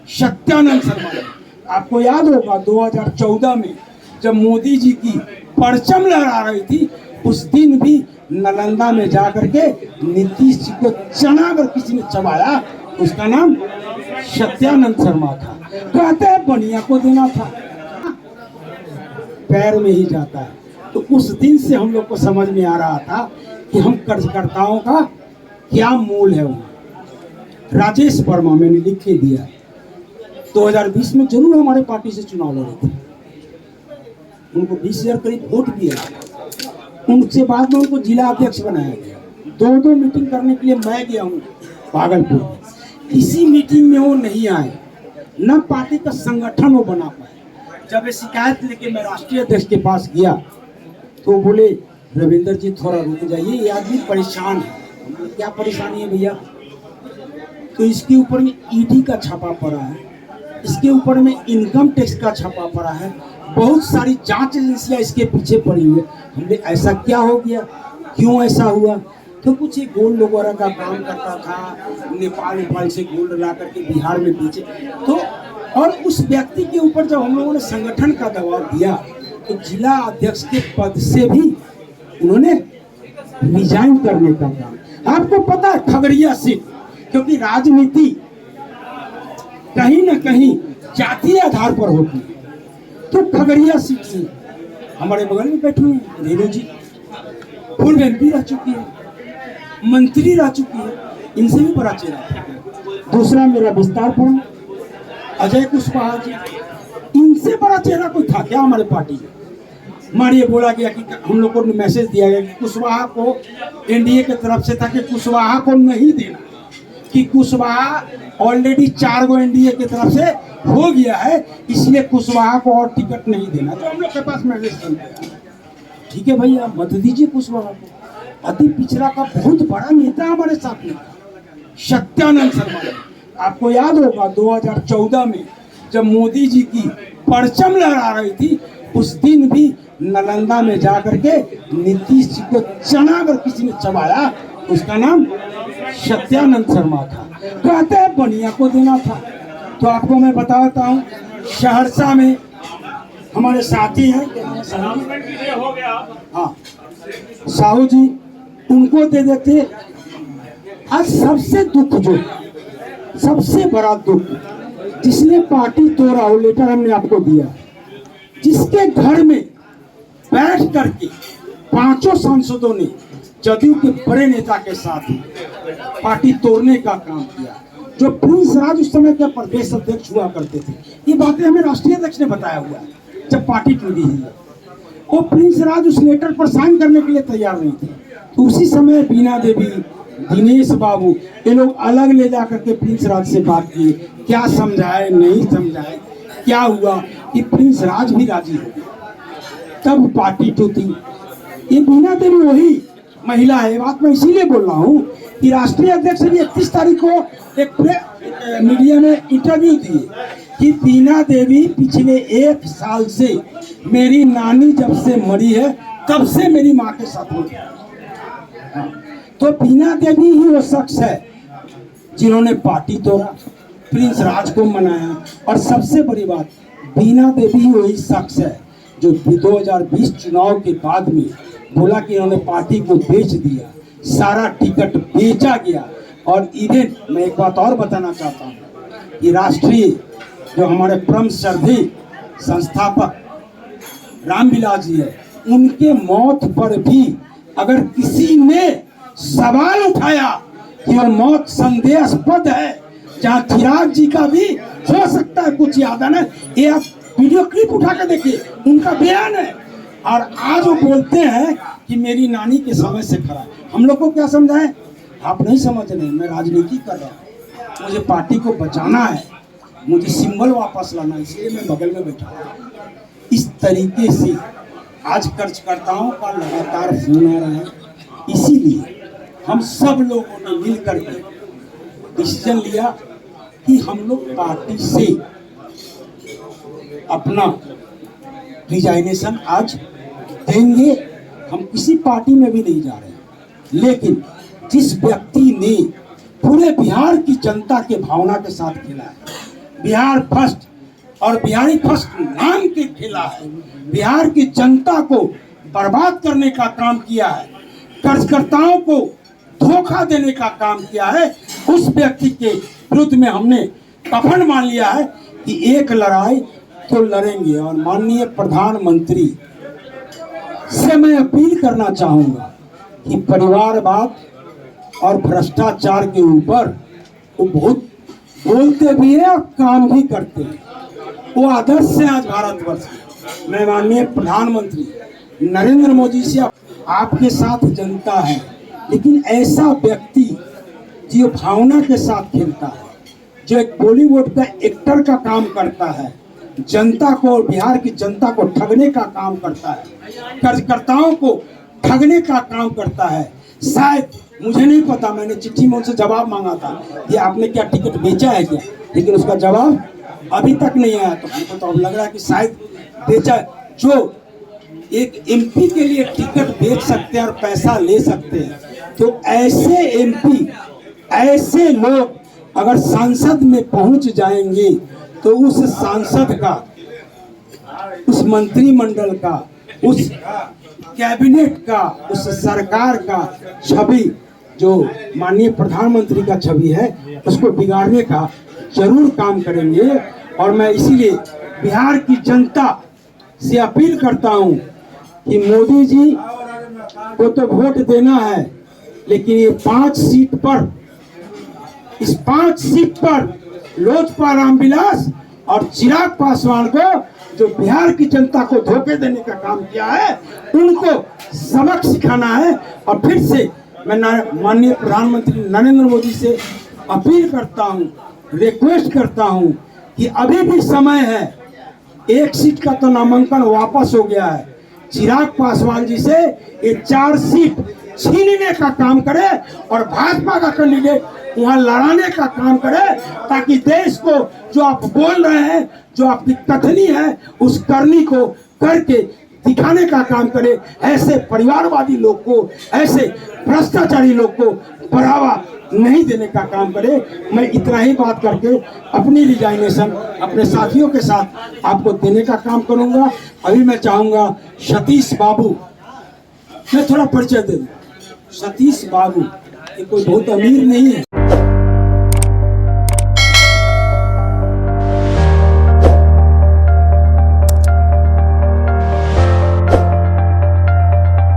सत्यानंद शर्मा ने। आपको याद होगा 2014 में जब मोदी जी की परचम लहरा रही थी, उस दिन भी नालंदा में जाकर के नीतीश जी को चना अगर किसी ने चबाया, उसका नाम सत्यानंद शर्मा था। कहते हैं बनिया को देना था, पैर में ही जाता है। तो उस दिन से हम लोग को समझ में आ रहा था कि हम कर्जकर्ताओं का क्या मूल है। वो राजेश वर्मा मैंने लिख के दिया, 2020 में जरूर हमारे पार्टी से चुनाव लड़े थे, उनको 20,000 करीब वोट दिया। उनसे बाद में उनको जिला अध्यक्ष बनाया गया। 2 मीटिंग करने के लिए मैं गया हूँ भागलपुर, किसी मीटिंग में वो नहीं आए, न पार्टी का संगठन वो बना पाए। जब ये शिकायत लेके मैं राष्ट्रीय अध्यक्ष के पास गया तो बोले रविंदर जी थोड़ा रुक जाइए, ये आदमी परेशान है। क्या परेशानी है भैया? तो इसके ऊपर में ईडी का छापा पड़ा है, इसके ऊपर में इनकम टैक्स का छापा पड़ा है, बहुत सारी जांच एजेंसियां इसके पीछे पड़ी हुई है। हमने ऐसा क्या हो गया, क्यों ऐसा हुआ? तो कुछ ये गोल्ड वगैरह का काम करता था, नेपाल से गोल्ड ला करके बिहार में बेचे। तो और उस व्यक्ति के ऊपर जब हम लोगों ने संगठन का दबाव दिया तो जिला अध्यक्ष के पद से भी उन्होंने रिजाइन करने का काम। आपको पता है खगड़िया सीट, क्योंकि राजनीति कहीं ना कहीं जातीय आधार पर होती है, तो खगड़िया सीट से हमारे बगल में बैठे हुए हैं रेणु जी, पूर्व एमपी रह चुकी है, मंत्री रह चुकी है, इनसे भी बड़ा चेहरा। दूसरा मेरा विस्तार फॉर्म अजय कुशवाहा जी, इनसे बड़ा चेहरा कोई था क्या हमारे पार्टी में? मानिए बोला गया कि हम लोग को मैसेज दिया गया कि कुशवाहा को एनडीए की तरफ से था कि कुशवाहा को नहीं देना, कि कुशवाहा ऑलरेडी 4 गो एनडीए की तरफ से हो गया है, इसलिए कुशवाहा को और टिकट नहीं देना। तो हम लोग के पास मैसेज था, ठीक है भैया मत दीजिए कुशवाहा को। अति पिछड़ा का बहुत बड़ा नेता हमारे साथ में सत्यानंद शर्मा ने। आपको याद होगा 2014 में जब मोदी जी की परचम लहरा रही थी, उस दिन भी नालंदा में जाकर के नीतीश जी को चना अगर किसी ने चबाया, उसका नाम सत्यानंद शर्मा था। कहते हैं बनिया को देना था। तो आपको मैं बताता हूँ, सहरसा में हमारे साथी हैं हाँ साहू जी, उनको दे देते। आज सबसे दुख जो सबसे बड़ा दुख जिसने पार्टी तोड़ा, वो लेटर हमने आपको दिया, जिसके घर में बैठ करके 5 सांसदों ने जदयू के बड़े नेता के साथ पार्टी तोड़ने का काम किया। जो प्रिंस राज उस समय के प्रदेश अध्यक्ष हुआ करते थे, ये बातें हमें राष्ट्रीय अध्यक्ष ने बताया हुआ है जब पार्टी टूटी हुई है। वो प्रिंस राज उस लेटर पर साइन करने के लिए तैयार नहीं थे। तो उसी समय बीना देवी, दिनेश बाबू, ये लोग अलग ले जा करके प्रिंस राज से बात किए, क्या समझाए नहीं समझाए, क्या हुआ कि प्रिंस राज भी राजी हो गए, तब पार्टी टूटी। ये बीना देवी वही महिला है, बात मैं इसीलिए बोल रहा हूँ कि राष्ट्रीय अध्यक्ष ने 31 तारीख को एक मीडिया में इंटरव्यू दिए कि बीना देवी पिछले 1 साल से मेरी नानी जब से मरी है तब से मेरी माँ के साथ होती है। तो बीना देवी ही वो शख्स है जिन्होंने पार्टी तोड़ा, प्रिंस राज को मनाया। और सबसे बड़ी बात, बीना देवी ही वही शख्स है जो 2020 चुनाव के बाद में बोला कि इन्होंने पार्टी को बेच दिया, सारा टिकट बेचा गया। और इवेंट मैं एक बात और बताना चाहता हूँ कि राष्ट्रीय जो हमारे परम श्रद्धेय संस्थापक रामविलास जी है, उनके मौत पर भी अगर किसी ने सवाल उठाया कि वह मौत संदेहास्पद है, जहाँ चिराग जी का भी हो सकता है कुछ याद है ना, ये आप वीडियो क्लिप उठा कर देखिए, उनका बयान है। और आज वो बोलते हैं कि मेरी नानी के समय से खड़ा। हम लोग को क्या समझाएं? आप नहीं समझ रहे, मैं राजनीति कर रहा हूँ, मुझे पार्टी को बचाना है, मुझे सिंबल वापस लाना है, इसलिए मैं बगल में बैठा हूँ। इस तरीके से आज कर्जकर्ताओं का लगातार फोन आ रहा है। इसीलिए हम सब लोगों ने मिल करके डिसीजन लिया कि हम लोग पार्टी से अपना रिजाइनेशन आज देंगे। हम किसी पार्टी में भी नहीं जा रहे हैं, लेकिन जिस व्यक्ति ने पूरे बिहार की जनता के भावना के साथ खेला है, बिहार फर्स्ट और बिहारी फर्स्ट नाम के खिला है, बिहार की जनता को बर्बाद करने का काम किया है, कर्जकर्ताओं को धोखा देने का काम किया है, उस व्यक्ति के विरुद्ध में हमने कफन मान लिया है कि एक लड़ाई तो लड़ेंगे। और माननीय प्रधानमंत्री से मैं अपील करना चाहूंगा कि परिवारवाद और भ्रष्टाचार के ऊपर वो बहुत बोलते भी है और काम भी करते हैं, वो आदर्श से आज भारतवर्ष में। मैं माननीय प्रधानमंत्री नरेंद्र मोदी से आपके साथ जनता है, लेकिन ऐसा व्यक्ति जो भावना के साथ खेलता है, जो एक बॉलीवुड का एक्टर का काम करता है, जनता को, बिहार की जनता को ठगने का काम करता है, कर्जकर्ताओं को ठगने का काम करता है। शायद मुझे नहीं पता, मैंने चिट्ठी में उनसे जवाब मांगा था कि आपने क्या टिकट बेचा है क्या, लेकिन उसका जवाब अभी तक नहीं आया। तो हमको तो अब लग रहा है कि शायद बेचा। जो एक एमपी के लिए टिकट बेच सकते हैं और पैसा ले सकते हैं, तो ऐसे एमपी, ऐसे लोग अगर सांसद में पहुंच जाएंगे तो उस सांसद का, उस मंत्रिमंडल का, उस कैबिनेट का, उस सरकार का छवि, जो माननीय प्रधानमंत्री का छवि है, उसको बिगाड़ने का जरूर काम करेंगे। और मैं इसीलिए बिहार की जनता से अपील करता हूं कि मोदी जी को तो वोट देना है, लेकिन ये 5 सीट पर, इस 5 सीट पर लोजपा रामविलास और चिराग पासवान को, जो बिहार की जनता को धोखे देने का काम किया है, उनको सबक सिखाना है। और फिर से मैं माननीय प्रधानमंत्री नरेंद्र मोदी से अपील करता हूं, रिक्वेस्ट करता हूं कि अभी भी समय है। 1 सीट का तो नामांकन वापस हो गया है, चिराग पासवान जी से ये 4 सीट छीनने का काम करे और भाजपा का कैंडिडेट वहां लड़ाने का काम करे, ताकि देश को जो आप बोल रहे हैं, जो आपकी कथनी है, उस करनी को करके दिखाने का काम करे। ऐसे परिवारवादी लोग को, ऐसे भ्रष्टाचारी लोग को बढ़ावा नहीं देने का काम करे। मैं इतना ही बात करके अपनी रिजाइनेशन अपने साथियों के साथ आपको देने का काम करूंगा। अभी मैं चाहूंगा सतीश बाबू, मैं थोड़ा परिचय दे दूं। सतीश बाबू ये कोई बहुत अमीर नहीं है।